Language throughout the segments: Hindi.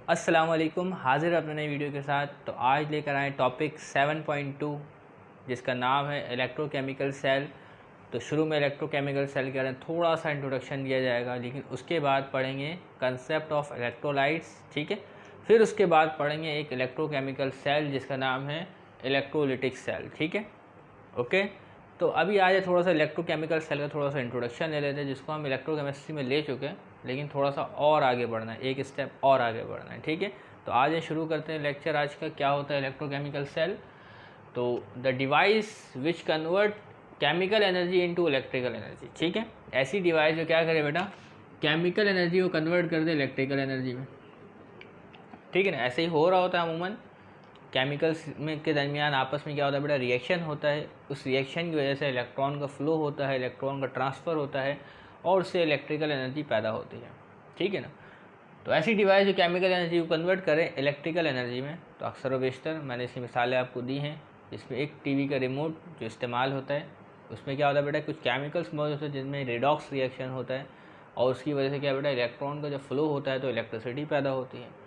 अस्सलाम वालेकुम, हाजिर अपने नई वीडियो के साथ। तो आज लेकर आए टॉपिक 7.2 जिसका नाम है इलेक्ट्रोकेमिकल सेल। तो शुरू में इलेक्ट्रोकेमिकल सेल के बारे में थोड़ा सा इंट्रोडक्शन दिया जाएगा, लेकिन उसके बाद पढ़ेंगे कंसेप्ट ऑफ इलेक्ट्रोलाइट्स, ठीक है। फिर उसके बाद पढ़ेंगे एक इलेक्ट्रोकेमिकल सेल जिसका नाम है इलेक्ट्रोलिटिक सेल, ठीक है, ओके। तो अभी आज थोड़ा सा इलेक्ट्रोकेमिकल सेल का थोड़ा सा इंट्रोडक्शन ले लेते हैं, जिसको हम इलेक्ट्रोकेमिस्ट्री में ले चुके हैं, लेकिन थोड़ा सा और आगे बढ़ना है, एक स्टेप और आगे बढ़ना है, ठीक है। तो आज शुरू करते हैं लेक्चर आज का। क्या होता है इलेक्ट्रोकेमिकल सेल? तो the device which convert chemical energy into electrical energy, ठीक है। ऐसी डिवाइस जो क्या करे बेटा, केमिकल एनर्जी को कन्वर्ट कर दे इलेक्ट्रिकल एनर्जी में, ठीक है ना। ऐसे ही हो रहा होता है अमूमन। केमिकल्स में के दरमियान आपस में क्या होता है बेटा, रिएक्शन होता है। उस रिएक्शन की वजह से इलेक्ट्रॉन का फ्लो होता है, इलेक्ट्रॉन का ट्रांसफ़र होता है और उससे इलेक्ट्रिकल एनर्जी पैदा होती है, ठीक है ना। तो ऐसी डिवाइस जो केमिकल एनर्जी को कन्वर्ट करें इलेक्ट्रिकल एनर्जी में, तो अक्सर व बेशतर मैंने इसकी मिसालें आपको दी हैं। इसमें एक टीवी का रिमोट जो इस्तेमाल होता है, उसमें क्या होता है बेटा, कुछ केमिकल्स मौजूद होते हैं जिनमें रिडॉक्स रिएक्शन होता है, और उसकी वजह से क्या बेटा, इलेक्ट्रॉन का जब फ्लो होता है तो इलेक्ट्रिसिटी पैदा होती है।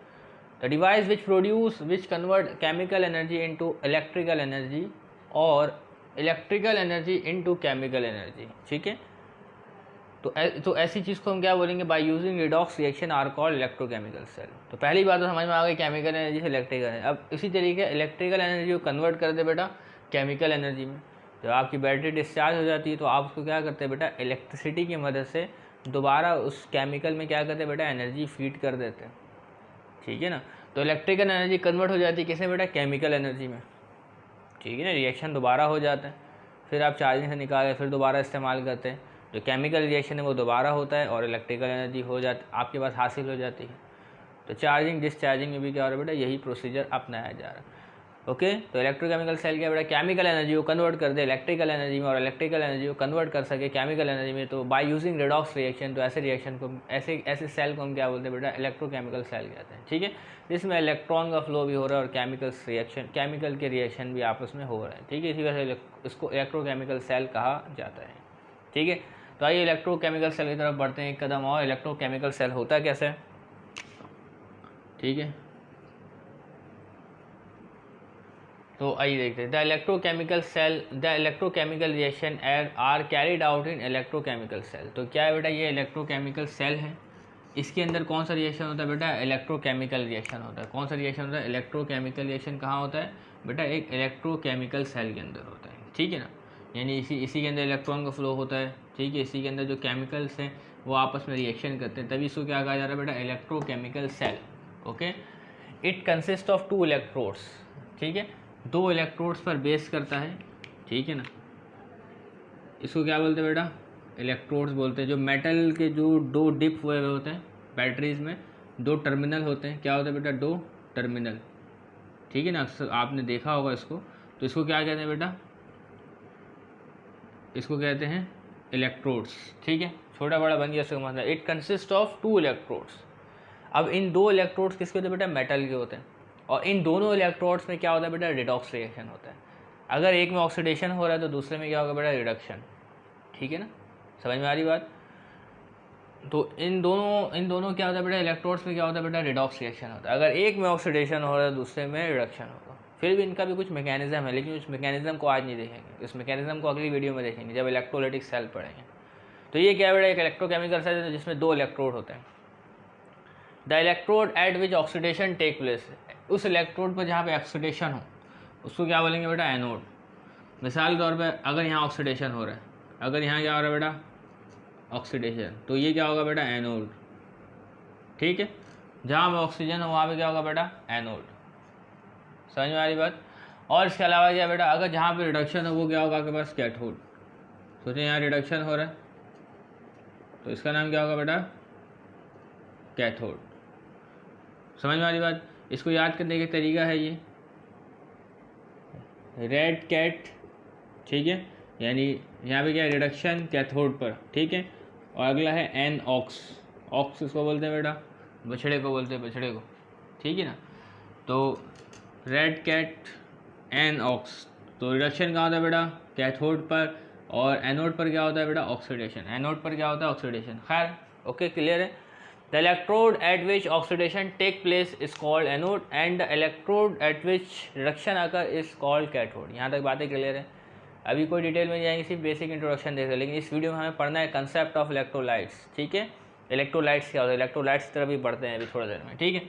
The device which convert chemical energy into electrical energy और electrical energy into chemical energy, ठीक है। तो ऐसी चीज़ को हम क्या बोलेंगे, by using redox reaction are called electrochemical cell. तो पहली बात तो समझ में आ गई, केमिकल एनर्जी से इलेक्ट्रिकल एनर्जी। अब इसी तरीके इलेक्ट्रिकल एनर्जी को कन्वर्ट कर दे बेटा केमिकल एनर्जी में। जब आपकी बैटरी डिस्चार्ज हो जाती है तो आप उसको क्या करते हैं बेटा, इलेक्ट्रिसिटी की मदद से दोबारा उस केमिकल में क्या करते हैं बेटा, एनर्जी फीड कर देते हैं, ठीक है ना। तो इलेक्ट्रिकल एनर्जी कन्वर्ट हो जाती है किसमें बेटा, केमिकल एनर्जी में, ठीक है ना। रिएक्शन दोबारा हो जाता है, फिर आप चार्जिंग से निकाल फिर दोबारा इस्तेमाल करते हैं। जो केमिकल रिएक्शन है वो दोबारा होता है और इलेक्ट्रिकल एनर्जी हो जाती आपके पास हासिल हो जाती है। तो चार्जिंग डिस्चार्जिंग में भी क्या हो रहा है बेटा, यही प्रोसीजर अपनाया जा रहा है, ओके। तो इलेक्ट्रोकेमिकल सेल क्या बेटा, केमिकल एनर्जी को कन्वर्ट कर दे इलेक्ट्रिकल एनर्जी में और इलेक्ट्रिकल एनर्जी को कन्वर्ट कर सके केमिकल एनर्जी में, तो बाय यूजिंग रिडॉक्स रिएक्शन। तो ऐसे रिएक्शन को ऐसे सेल को हम क्या बोलते हैं बेटा, इलेक्ट्रोकेमिकल सेल कहते हैं, ठीक है। जिसमें इलेक्ट्रॉन का फ्लो भी हो रहा है और केमिकल के रिएक्शन भी आपस में हो रहे हैं, ठीक है। इसी वजह से इसको इलेक्ट्रोकेमिकल सेल कहा जाता है, ठीक है। तो आइए इलेक्ट्रोकेमिकल सेल की तरफ बढ़ते हैं एक कदम और। इलेक्ट्रोकेमिकल सेल होता कैसे, ठीक है। तो आइए देखते हैं। The electrochemical reaction are carried out in electrochemical cell. तो क्या है बेटा, ये इलेक्ट्रोकेमिकल सेल है, इसके अंदर कौन सा रिएक्शन होता है बेटा, इलेक्ट्रोकेमिकल रिएक्शन होता है। कौन सा रिएक्शन होता है, इलेक्ट्रोकेमिकल रिएक्शन। कहाँ होता है बेटा, एक इलेक्ट्रोकेमिकल सेल के अंदर होता है, ठीक है ना। यानी इसी के अंदर इलेक्ट्रॉन का फ्लो होता है, ठीक है। इसी के अंदर जो केमिकल्स हैं वो आपस में रिएक्शन करते हैं, तभी इसको क्या कहा जा रहा है बेटा, electrochemical cell, okay. It consist of 2 electrodes, ठीक है। 2 इलेक्ट्रोड्स पर बेस करता है, ठीक है ना। इसको क्या बोलते हैं बेटा, इलेक्ट्रोड्स बोलते हैं। जो मेटल के जो 2 डिप हुए हुए होते हैं बैटरीज में, 2 टर्मिनल होते हैं। क्या होता है बेटा, 2 टर्मिनल, ठीक है ना। अक्सर आपने देखा होगा इसको। तो इसको क्या कहते हैं बेटा, इसको कहते हैं इलेक्ट्रोड्स, ठीक है। छोटा बड़ा बन गया इसका मतलब। It consist of 2 electrodes. अब इन 2 इलेक्ट्रोड्स किसके होते हैं बेटा, मेटल के होते हैं। और इन दोनों इलेक्ट्रोड्स में क्या होता है बेटा, रिडॉक्स रिएक्शन होता है। अगर एक में ऑक्सीडेशन हो रहा है तो दूसरे में क्या होगा बेटा, रिडक्शन, ठीक है ना। समझ में आ रही बात। तो इन दोनों क्या होता है बेटा, इलेक्ट्रोड्स में क्या होता है बेटा, रिडॉक्स रिएक्शन होता है। अगर एक में ऑक्सीडेशन हो रहा है दूसरे में रिडक्शन होगा। फिर भी इनका भी कुछ मैकेनिज्म है, लेकिन उस मैकेनिज्म को आज नहीं देखेंगे, उस मैकेनिज्म को अगली वीडियो में देखेंगे जब इलेक्ट्रोलाइटिक सेल पढ़ेंगे। तो ये क्या बेटा, एक इलेक्ट्रोकेमिकल सेल है जिसमें 2 इलेक्ट्रोड होते हैं। The electrode at which oxidation take place, उस इलेक्ट्रोड पर जहाँ पे ऑक्सीडेशन हो उसको क्या बोलेंगे बेटा, एनोड। मिसाल के तौर पर अगर यहाँ ऑक्सीडेशन हो रहा है, अगर यहाँ क्या हो रहा है बेटा, ऑक्सीडेशन, तो ये क्या होगा बेटा, एनोड, ठीक है। जहाँ पे ऑक्सीजन हो वहाँ पे क्या होगा बेटा, एनोड। समझ में आ रही बात। और इसके अलावा क्या बेटा, अगर जहाँ पे रिडक्शन हो वो क्या होगा आपके पास, कैथोड। सोचिए यहाँ रिडक्शन हो रहा है तो इसका नाम क्या होगा बेटा, कैथोड। समझ में आ रही बात। इसको याद करने का तरीका है ये रेड कैट, ठीक है। यानी यहाँ पे क्या है, रिडक्शन कैथोड पर, ठीक है। और अगला है एन ऑक्स। ऑक्स इसको बोलते हैं बेटा, बछड़े को बोलते हैं, बछड़े को, ठीक है ना। तो रेड कैट एन ऑक्स। तो रिडक्शन कहाँ होता है बेटा, कैथोड पर, और एनोड पर क्या होता है बेटा, ऑक्सीडेशन। एनोड पर क्या होता है, ऑक्सीडेशन। खैर ओके, क्लियर है। The electrode at which oxidation take place is called anode and the electrode at which reduction occur is called cathode. यहाँ तक बातें क्लियर है। अभी कोई डिटेल में जाएंगे, सिर्फ बेसिक इंट्रोडक्शन देख रहे हैं, लेकिन इस वीडियो में हमें पढ़ना है कंसेप्ट ऑफ इलेक्ट्रोलाइट्स। ठीक है, इलेक्ट्रोलाइट्स क्या होता है, इलेक्ट्रोलाइट्स की तरफ भी बढ़ते हैं अभी थोड़ी देर में। ठीक है,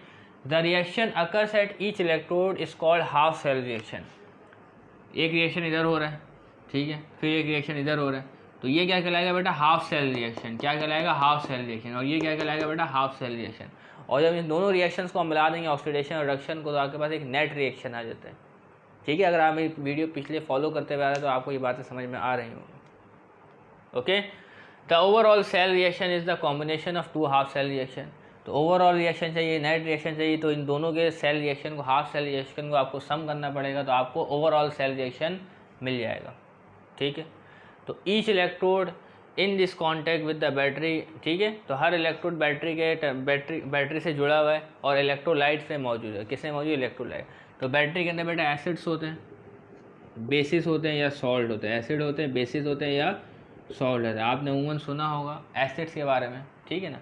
the reaction occurs at each electrode is called half cell reaction. एक रिएक्शन इधर हो रहा है, ठीक है, फिर एक रिएक्शन इधर हो रहा है, तो ये क्या कहलाएगा बेटा, हाफ सेल रिएक्शन। क्या कहलाएगा, हाफ सेल रिएक्शन। और ये क्या कहलाएगा बेटा, हाफ सेल रिएक्शन। और जब इन दोनों रिएक्शंस को हम मिला देंगे ऑक्सीडेशन और रिडक्शन को, तो आपके पास एक नेट रिएक्शन आ जाता है। ठीक है, अगर आप मेरी वीडियो पिछले फॉलो करते हुए आ रहे हैं तो आपको ये बातें समझ में आ रही होंगी। Okay, the overall cell reaction is the combination of two half cell reaction. तो ओवरऑल रिएक्शन चाहिए, नेट रिएक्शन चाहिए, तो इन दोनों के सेल रिएक्शन को, हाफ सेल रिएक्शन को आपको सम करना पड़ेगा, तो आपको ओवरऑल सेल रिएक्शन मिल जाएगा। ठीक है, तो each electrode in this contact with the battery. ठीक है, तो हर इलेक्ट्रोड बैटरी से जुड़ा हुआ है और इलेक्ट्रोलाइट में मौजूद है। किसमें मौजूद, इलेक्ट्रोलाइट। तो बैटरी के अंदर बेटा एसिड्स होते हैं, बेसिस होते हैं या सॉल्ट होते हैं, एसिड होते हैं, बेसिस होते हैं या सॉल्ट होते हैं। आपने उमूमन सुना होगा एसिड्स के बारे में। ठीक है ना,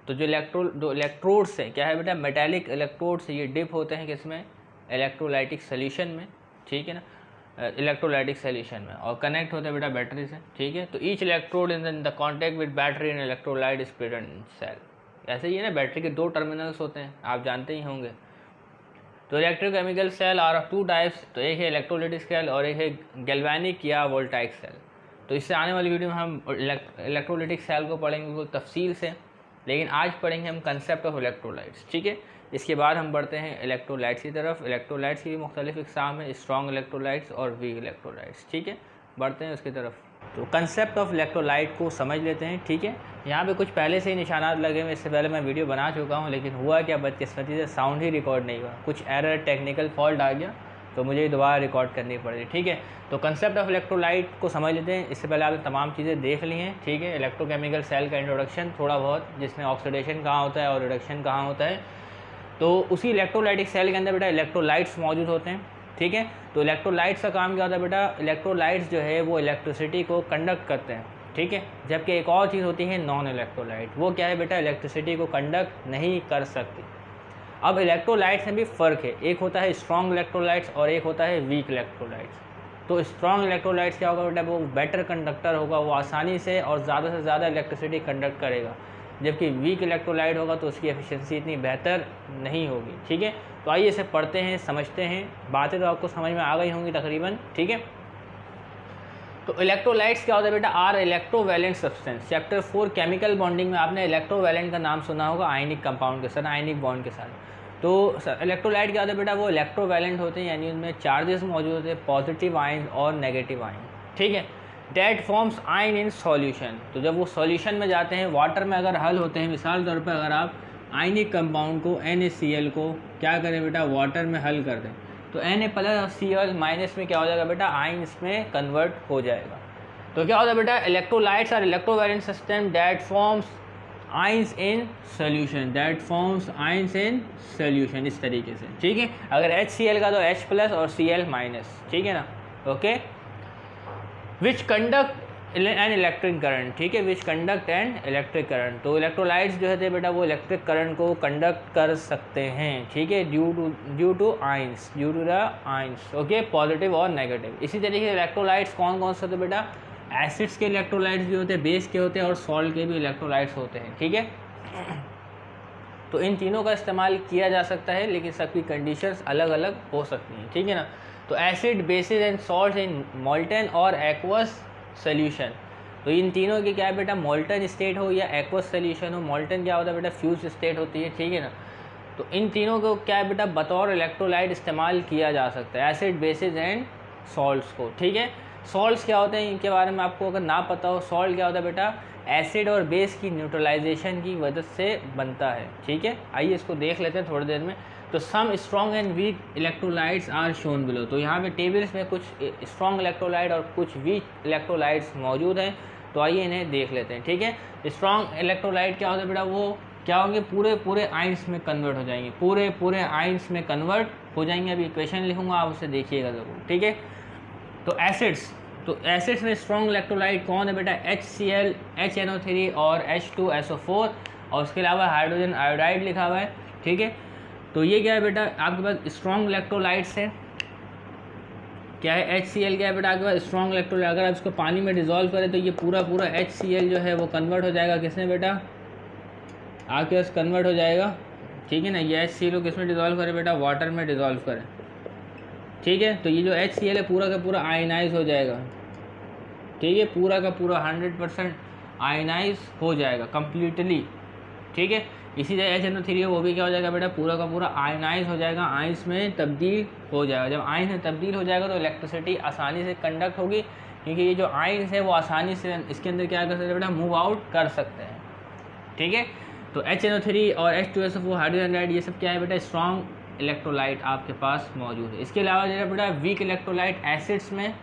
तो जो इलेक्ट्रोड्स है क्या है बेटा, मेटालिक इलेक्ट्रोड्स, ये डिप होते हैं किसमें, इलेक्ट्रोलाइटिक सोल्यूशन में। ठीक है ना, इलेक्ट्रोलाइटिक सोल्यूशन में, और कनेक्ट होते हैं बेटा बैटरी से। ठीक है, तो each electrode in the contact with battery and electrolyte is present in cell. ऐसे ही है ना, बैटरी के दो टर्मिनल्स होते हैं, आप जानते ही होंगे। तो electrochemical cell are of two types, तो एक है इलेक्ट्रोलाइटिक सेल और एक है गैल्वेनिक या वोल्टाइक सेल। तो इससे आने वाली वीडियो में हम इलेक्ट्रोलाइटिक सेल को पढ़ेंगे बिल्कुल तफसील से, लेकिन आज पढ़ेंगे हम कंसेप्ट ऑफ इलेक्ट्रोलाइट्स। ठीक है, इसके बाद हम बढ़ते हैं इलेक्ट्रोलाइट्स की तरफ। इलेक्ट्रोलाइट्स की भी मुख्तलिफ इक़साम है, स्ट्रॉन्ग इलेक्ट्रोलाइट्स और वीक इलेक्ट्रोलाइट्स। ठीक है, बढ़ते हैं उसकी तरफ। तो कंसेप्ट ऑफ इलेक्ट्रोलाइट को समझ लेते हैं। ठीक है, यहाँ पे कुछ पहले से ही निशानात लगे हुए, इससे पहले मैं वीडियो बना चुका हूँ, लेकिन हुआ क्या, बदकिस्मती से साउंड ही रिकॉर्ड नहीं हुआ, कुछ एरर, टेक्निकल फॉल्ट आ गया, तो मुझे दोबारा रिकॉर्ड करनी पड़ी। ठीक है, तो कंसेप्ट ऑफ इलेक्ट्रोलाइट को समझ लेते हैं। इससे पहले आपने तमाम चीज़ें देख ली हैं। ठीक है, इलेक्ट्रोकेमिकल सेल का इंट्रोडक्शन थोड़ा बहुत, जिसमें ऑक्सीडेशन कहाँ होता है और रिडक्शन कहाँ होता है। तो उसी इलेक्ट्रोलाइटिक सेल के अंदर बेटा इलेक्ट्रोलाइट्स मौजूद होते हैं। ठीक है, तो इलेक्ट्रोलाइट्स का काम क्या होता है बेटा, इलेक्ट्रोलाइट्स जो है वो इलेक्ट्रिसिटी को कंडक्ट करते हैं। ठीक है, जबकि एक और चीज़ होती है नॉन इलेक्ट्रोलाइट, वो क्या है बेटा, इलेक्ट्रिसिटी को कंडक्ट नहीं कर सकती। अब इलेक्ट्रोलाइट्स में भी फ़र्क है, एक होता है स्ट्रॉन्ग इलेक्ट्रोलाइट्स और एक होता है वीक इलेक्ट्रोलाइट्स। तो स्ट्रॉन्ग इलेक्ट्रोलाइट्स क्या होगा बेटा, वो बेटर कंडक्टर होगा, वो आसानी से और ज़्यादा से ज़्यादा इलेक्ट्रिसिटी कंडक्ट करेगा, जबकि वीक इलेक्ट्रोलाइट होगा तो उसकी एफिशिएंसी इतनी बेहतर नहीं होगी। ठीक है, तो आइए इसे पढ़ते हैं, समझते हैं। बातें तो आपको समझ में आ गई होंगी तकरीबन। ठीक है, तो इलेक्ट्रोलाइट्स क्या होता है बेटा, are electrovalent substance. Chapter 4 chemical bonding में आपने इलेक्ट्रोवैलेंट का नाम सुना होगा, आयनिक कंपाउंड के साथ, आयनिक बॉन्ड के साथ। तो इलेक्ट्रोलाइट क्या होता है बेटा, वो इलेक्ट्रोवैलेंट होते हैं, यानी उनमें चार्जेस मौजूद होते हैं, पॉजिटिव आयन और नेगेटिव आयन। ठीक है, that forms ion in solution. तो जब वो सॉल्यूशन में जाते हैं, वाटर में अगर हल होते हैं, मिसाल तौर पर अगर आप आयनिक कंपाउंड को NaCl को क्या करें बेटा, वाटर में हल कर दें, तो Na+Cl- में क्या हो जाएगा बेटा, आयन्स में कन्वर्ट हो जाएगा। तो क्या होता है बेटा, electrolytes are electrovalent system that forms ions in solution, that forms ions in solution, इस तरीके से। ठीक है, अगर HCl का तो H+ और Cl-। ठीक है ना, okay. Which conduct an electric current. ठीक है, विच कंडक्ट एन इलेक्ट्रिक करंट। तो इलेक्ट्रोलाइट्स जो है बेटा वो इलेक्ट्रिक करंट को कंडक्ट कर सकते हैं। ठीक है, due to ions, due to the ions. Okay, positive और नेगेटिव। इसी तरीके से इलेक्ट्रोलाइट्स कौन कौन से होते हैं बेटा, एसिड्स के इलेक्ट्रोलाइट्स भी होते हैं, बेस के होते हैं और सॉल्ट के भी इलेक्ट्रोलाइट्स होते हैं। ठीक है, तो इन तीनों का इस्तेमाल किया जा सकता है, लेकिन सबकी कंडीशंस अलग अलग हो सकती हैं। ठीक है ना, तो acid, basis and salt in molten और एक्वस सोल्यूशन। तो इन तीनों की क्या है बेटा, मोल्टन स्टेट हो या एक्वस सोल्यूशन हो। मोल्टन क्या होता है बेटा, फ्यूज स्टेट होती है। ठीक है ना, तो इन तीनों को क्या है बेटा, बतौर इलेक्ट्रोलाइट इस्तेमाल किया जा सकता है, एसिड, बेसिस एंड सॉल्ट्स को। ठीक है, सॉल्ट्स क्या होते हैं, इनके बारे में आपको अगर ना पता हो, सॉल्ट क्या होता है बेटा, एसिड और बेस की न्यूट्रलाइजेशन की वजह से बनता है। ठीक है, आइए इसको देख लेते हैं थोड़ी देर में। तो some strong and weak electrolytes are shown below. तो यहाँ पे टेबल्स में कुछ स्ट्रॉन्ग इलेक्ट्रोलाइट और कुछ वीक इलेक्ट्रोलाइट्स मौजूद हैं, तो आइए इन्हें देख लेते हैं। ठीक है, स्ट्रॉन्ग इलेक्ट्रोलाइट क्या होता है बेटा, वो क्या होंगे, पूरे आयंस में कन्वर्ट हो जाएंगे, पूरे आयंस में कन्वर्ट हो जाएंगे। अभी इक्वेशन लिखूंगा, आप उसे देखिएगा ज़रूर। ठीक है, तो एसिड्स, तो एसिड्स में स्ट्रॉन्ग इलेक्ट्रोलाइट कौन है बेटा, HCl, HNO3 और H2SO4। और उसके अलावा हाइड्रोजन आयोडाइड लिखा हुआ है, ठीक है। तो ये क्या है बेटा आपके पास स्ट्रॉन्ग इलेक्ट्रोलाइट्स है, क्या है HCl क्या है बेटा आपके पास स्ट्रॉन्ग इलेक्ट्रोलाइट। अगर आप इसको पानी में डिजोल्व करें तो ये पूरा HCl जो है वो कन्वर्ट हो जाएगा किसमें बेटा, आपके पास कन्वर्ट हो जाएगा, ठीक है ना। ये HCl को किस में डिजोल्व करें बेटा, वाटर में डिजोल्व करें, ठीक है। तो ये जो HCl है पूरा का पूरा आयनाइज हो जाएगा, ठीक है, पूरा का पूरा 100% आयनाइज हो जाएगा कम्प्लीटली, ठीक है। इसी तरह HNO3 है वो भी क्या हो जाएगा बेटा, पूरा का पूरा आयनाइज हो जाएगा, आइंस में तब्दील हो जाएगा। जब आइंस में तब्दील हो जाएगा तो इलेक्ट्रिसिटी आसानी से कंडक्ट होगी, क्योंकि ये जो आइंस है वो आसानी से इसके अंदर क्या कर सकते हैं बेटा, मूव आउट कर सकते हैं, ठीक है। तो HNO3 और H2SO4 हाइड्रोजन आयोडाइड ये सब क्या है बेटा, स्ट्रॉन्ग इलेक्ट्रोलाइट आपके पास मौजूद है। इसके अलावा जो है बेटा वीक इलेक्ट्रोलाइट एसिड्स में,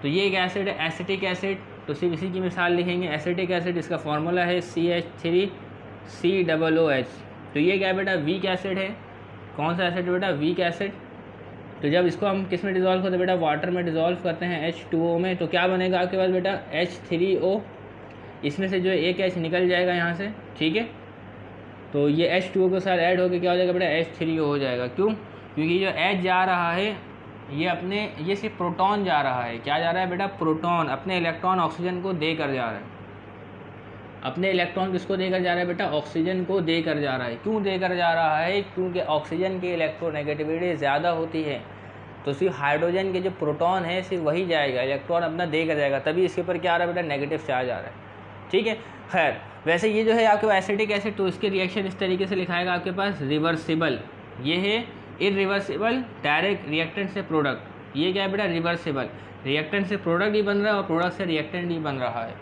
तो ये एक एसिड है एसिटिक एसिड, तो सिर्फ इसी की मिसाल लिखेंगे। एसिटिक एसिड इसका फॉर्मूला है CH3COOH। तो ये क्या है बेटा, वीक एसिड है। कौन सा एसिड है बेटा, वीक एसिड। तो जब इसको हम किस में डिज़ोल्व करते हैं बेटा, वाटर में डिज़ोल्व करते हैं H2O में, तो क्या बनेगा आपके पास बेटा H3O, इसमें से जो एक H निकल जाएगा यहाँ से, ठीक है। तो ये H2O के साथ ऐड होकर क्या हो जाएगा बेटा, H3O हो जाएगा। क्यों, क्योंकि जो H जा रहा है ये सिर्फ प्रोटॉन जा रहा है, क्या जा रहा है बेटा, प्रोटॉन अपने इलेक्ट्रॉन ऑक्सीजन को देकर जा रहा है, अपने इलेक्ट्रॉन किसको देकर जा रहा है बेटा, ऑक्सीजन को देकर जा रहा है। क्यों देकर जा रहा है, क्योंकि ऑक्सीजन की इलेक्ट्रोनेगेटिविटी ज़्यादा होती है, तो सिर्फ हाइड्रोजन के जो प्रोटॉन है सिर्फ वही जाएगा, इलेक्ट्रॉन अपना देकर जाएगा, तभी इसके ऊपर क्या आ रहा है बेटा, नेगेटिव चार्ज आ रहा है, ठीक है। खैर वैसे ये जो है आपके पास एसिटिक एसिड, तो इसके रिएक्शन इस तरीके से लिखाएगा आपके पास, रिवर्सिबल, ये है इरिवर्सिबल, डायरेक्ट रिएक्टेंट से प्रोडक्ट, ये क्या है बेटा, रिवर्सिबल, रिएक्टेंट से प्रोडक्ट ही बन रहा है और प्रोडक्ट से रिएक्टेंट ही बन रहा है।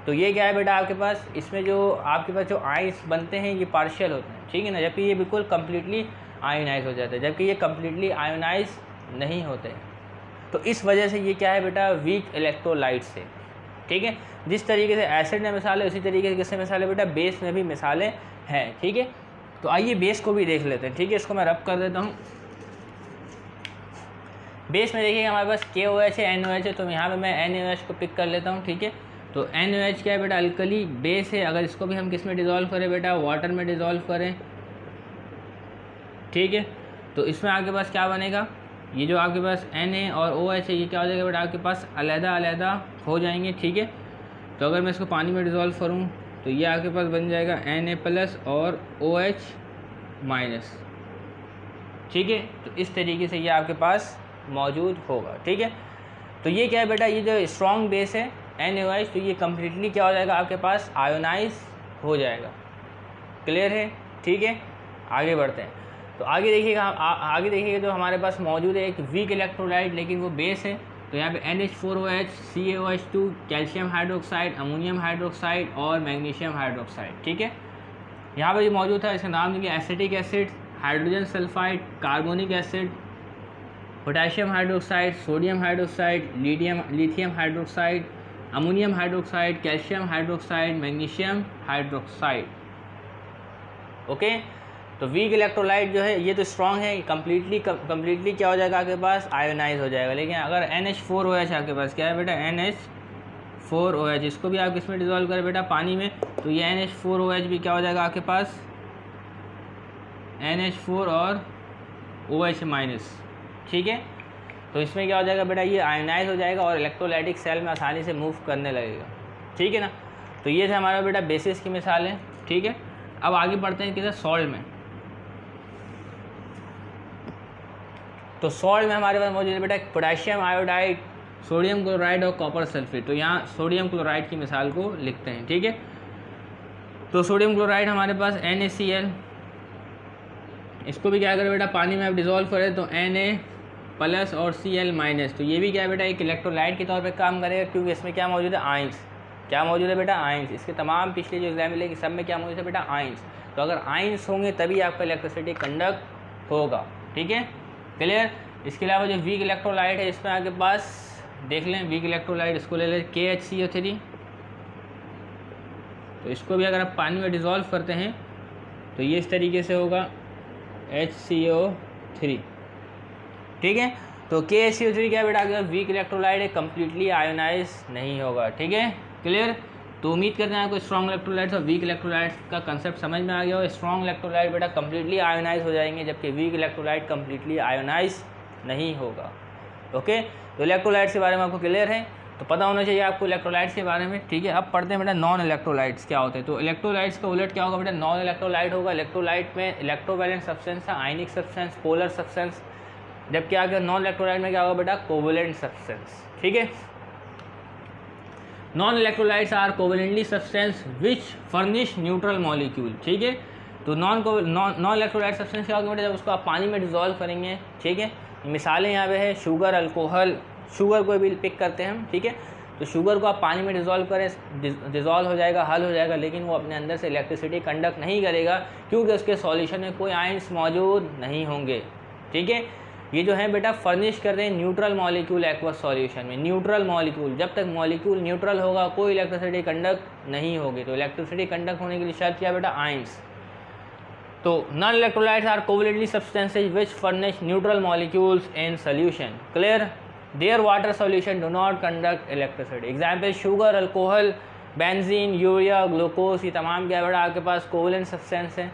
तो ये क्या है बेटा आपके पास, इसमें जो आपके पास जो आइंस बनते हैं ये पार्शियल होते हैं, ठीक है ना, जबकि ये बिल्कुल कम्प्लीटली आयोनाइज हो जाते हैं, जबकि ये कम्प्लीटली आयोनाइज नहीं होते। तो इस वजह से ये क्या है बेटा, वीक इलेक्ट्रोलाइट से, ठीक है। जिस तरीके से एसिड में मिसाल है उसी तरीके से किससे मिसाल है बेटा, बेस में भी मिसालें हैं, ठीक है। तो आइए बेस को भी देख लेते हैं, ठीक है। इसको मैं रब कर देता हूँ। बेस में देखिए हमारे पास KOH है, NOH है, तो यहाँ पे मैं NaOH को पिक कर लेता हूँ, ठीक है। तो NaOH क्या है बेटा, अल्कली बेस है। अगर इसको भी हम किस में डिज़ोल्व करें बेटा, वाटर में डिज़ोल्व करें, ठीक है, तो इसमें आपके पास क्या बनेगा, ये जो आपके पास Na और OH है ये क्या हो जाएगा बेटा, आपके पास अलग-अलग हो जाएंगे, ठीक है। तो अगर मैं इसको पानी में डिज़ोल्व करूँ तो ये आपके पास बन जाएगा Na+ और OH-, ठीक है। तो इस तरीके से ये आपके पास मौजूद होगा, ठीक है। तो ये क्या है बेटा, ये जो स्ट्रॉन्ग बेस है NaOH, तो ये कम्प्लीटली क्या हो जाएगा आपके पास, आयोनाइज हो जाएगा, क्लियर है, ठीक है। आगे बढ़ते हैं। तो आगे देखिएगा, आगे देखिएगा जो हमारे पास मौजूद है एक वीक इलेक्ट्रोलाइट, लेकिन वो बेस है। तो यहाँ पे NH4OH, CaOH2, calcium hydroxide, ammonium hydroxide और मैग्नीशियम हाइड्रोक्साइड, ठीक है। यहाँ पे जो मौजूद था इसका नाम देखिए, acetic acid, hydrogen sulphide, carbonic acid, potassium hydroxide, sodium hydroxide, lithium hydroxide, ammonium hydroxide, calcium hydroxide, magnesium hydroxide, okay. तो वीक इलेक्ट्रोलाइट जो है ये तो स्ट्रॉन्ग है, कम्प्लीटली क्या हो जाएगा आपके पास, आयोनाइज हो जाएगा। लेकिन अगर NH4OH आपके पास क्या है बेटा, NH4OH, इसको भी आप किस में डिज़ोल्व करें बेटा, पानी में, तो ये NH4OH भी क्या हो जाएगा आपके पास, NH4 और OH-, ठीक है। तो इसमें क्या हो जाएगा बेटा, ये आयोनाइज हो जाएगा और इलेक्ट्रोलाइटिक सेल में आसानी से मूव करने लगेगा, ठीक है ना। तो ये थे हमारा बेटा बेसिस की मिसाल है, ठीक है। अब आगे बढ़ते हैं किधर, सॉल्ट में। तो सॉल्ट में हमारे पास मौजूद है बेटा पोटेशियम आयोडाइड, सोडियम क्लोराइड और कॉपर सल्फेट। तो यहाँ सोडियम क्लोराइड की मिसाल को लिखते हैं, ठीक है। तो सोडियम क्लोराइड हमारे पास NaCl, इसको भी क्या करें बेटा, पानी में आप डिज़ोल्व करें तो Na+ और Cl-। तो ये भी क्या है बेटा, एक इलेक्ट्रोलाइट के तौर पे काम करेगा, क्योंकि इसमें क्या मौजूद है, आइंस, क्या मौजूद है बेटा, आइंस। इसके तमाम पिछले जो एग्जाम मिलेगी सब में क्या मौजूद है बेटा, आइंस। तो अगर आइंस होंगे तभी आपका इलेक्ट्रिसिटी कंडक्ट होगा, ठीक है, क्लियर। इसके अलावा जो वीक इलेक्ट्रोलाइट है इसमें आपके पास देख लें, वीक इलेक्ट्रोलाइट इसको ले लें KHCO3। तो इसको भी अगर आप पानी में डिज़ोल्व करते हैं तो ये इस तरीके से होगा HCO3, ठीक है। तो KHCO3 क्या बेटा, अगर वीक इलेक्ट्रोलाइट है, कम्प्लीटली आयोनाइज नहीं होगा, ठीक है, क्लियर। तो उम्मीद करते हैं आपको स्ट्रॉन्ग इलेक्ट्रोलाइट्स और वीक इलेक्ट्रोलाइट्स का कंसेप्ट समझ में आ गया हो। स्ट्रॉन्ग इलेक्ट्रोलाइट बेटा कम्प्लीटली आयोनाइज हो जाएंगे, जबकि वीक इलेक्ट्रोलाइट कम्प्लीटली आयोनाइज नहीं होगा। ओके, तो इलेक्ट्रोलाइट्स के बारे में आपको क्लियर है, तो पता होना चाहिए आपको इलेक्ट्रोलाइट्स के बारे में। ठीक है, अब पढ़ते हैं बेटा नॉन इलेक्ट्रोलाइट्स क्या होते हैं। तो इलेक्ट्रोलाइट्स का उलट क्या होगा बेटा, नॉन इलेक्ट्रोलाइट होगा। इलेक्ट्रोलाइट में इलेक्ट्रोवैलेंट सब्सटेंस है, आयनिक सब्सटेंस, पोलर सब्सटेंस, जबकि आगे नॉन इलेक्ट्रोलाइट में क्या होगा बेटा, कोवलेंट सब्सटेंस। ठीक है, non electrolytes are covalently substance which furnish neutral molecule. ठीक है, तो नॉन इलेक्ट्रोलाइट सब्सटेंस क्या होगा बेटा, जब उसको आप पानी में डिजोल्व करेंगे। ठीक है, मिसालें यहाँ पे है शुगर, अल्कोहल, शुगर को भी पिक करते हैं हम। ठीक है, तो शुगर को आप पानी में डिजोल्व करें, डिजोल्व हो जाएगा, हल हो जाएगा, लेकिन वो अपने अंदर से इलेक्ट्रिसिटी कंडक्ट नहीं करेगा क्योंकि उसके सॉल्यूशन में कोई आयंस मौजूद नहीं होंगे। ठीक है, ये जो है बेटा फर्निश कर रहे हैं न्यूट्रल मॉलिक्यूल एक्वस सॉल्यूशन में। न्यूट्रल मॉलिक्यूल, जब तक मॉलिक्यूल न्यूट्रल होगा कोई इलेक्ट्रिसिटी कंडक्ट नहीं होगी। तो इलेक्ट्रिसिटी कंडक्ट होने के लिए शर्त क्या बेटा, आयंस। तो non electrolytes are covalently substances which furnish neutral molecules in solution. Clear, their water solution do not conduct electricity. Example sugar, alcohol, benzene, urea, glucose, ये तमाम क्या बेटा आपके पास कोवलेंट सब्सटेंस है।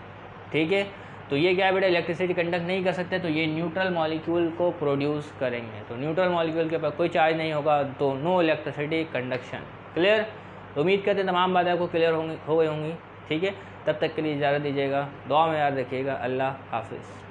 ठीक है, तो ये क्या बेटा इलेक्ट्रिसिटी कंडक्ट नहीं कर सकते, तो ये न्यूट्रल मॉलिक्यूल को प्रोड्यूस करेंगे। तो न्यूट्रल मॉलिक्यूल के पास कोई चार्ज नहीं होगा, तो नो इलेक्ट्रिसिटी कंडक्शन। क्लियर, तो उम्मीद करते हैं तमाम बातें आपको क्लियर हो गई होंगी। ठीक है, तब तक के लिए इजाज़त दीजिएगा, दुआ में याद रखिएगा। अल्लाह हाफिज़।